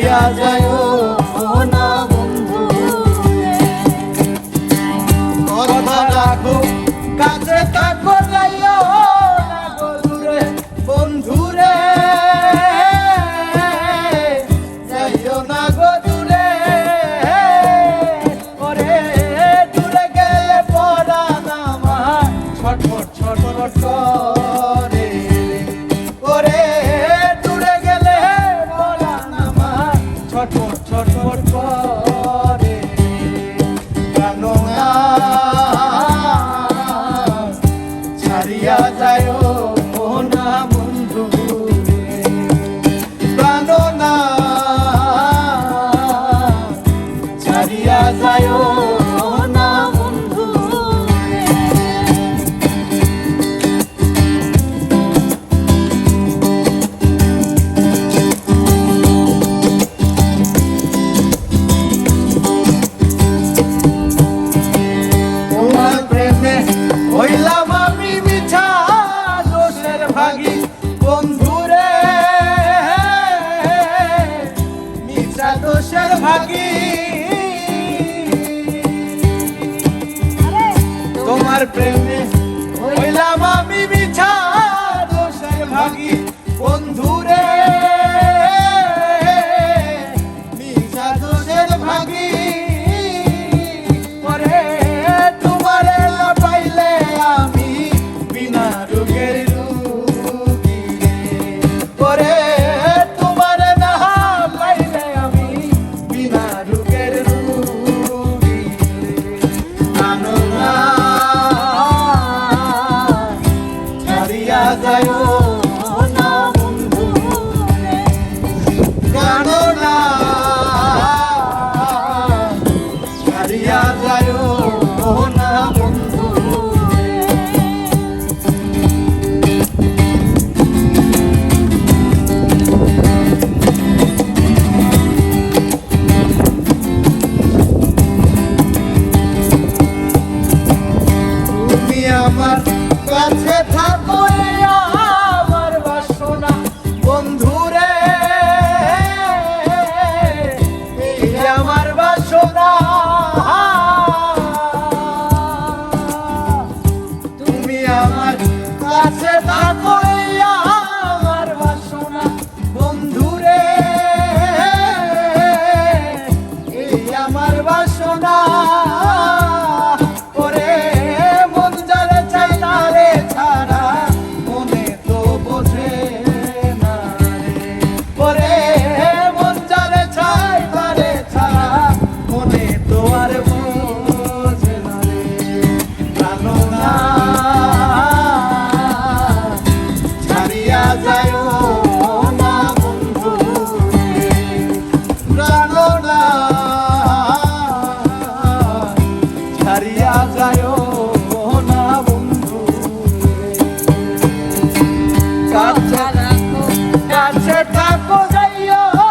ছাড়িয়া যায় না বন্ধু কথা রাখো কাছে থাকো যাইও না গো দূরে বন্ধু রে যাইও না গো দূরে ওরে দূরে গেলে পরাণ আমার ছটফট ছটফট করে ওরে দূরে গেলে পরাণ আমার ছটফট ছটফট করে প্রাণ ছাড়িয়া যায় না বন্ধু প্রাণ ছাড়িয়া যায় না বন্ধু তোমার প্রেমে হইলাম আমি মিছা দোষের ভাগী বন্ধুরে মিছা দোষের ভাগী তোমার প্রেমে হইলাম আমি মিছা দোষের ভাগী বন্ধুরে মিছা দোষের ভাগী পরে তোমারে না পাইলে আমি বিনা রোগের রোগী পরে তোমারে না পাইলে আমি বিনা রোগের রোগী আনন্দা ছাড়িয়া যায় না বন্ধু কাননা ছাড়িয়া যায় না বন্ধু তুমি আমার কাছে থাকো আমার বাসনা বন্ধুরে এই আমার বাসনা তুমি আমার কাছে থাকো আমার বাসনা বন্ধুরে এই আমার বাসনা ওরে মন যারে চাই তারে ছাড়া মনে তো বোঝে না রে ওরে মন যারে চাই তারে ছাড়া মনে তো আর বোঝে না রে প্রাণ ছাড়িয়া যায় না বন্ধু প্রাণ ছাড়িয়া যায় না বন্ধু কাছে থাকো যাইও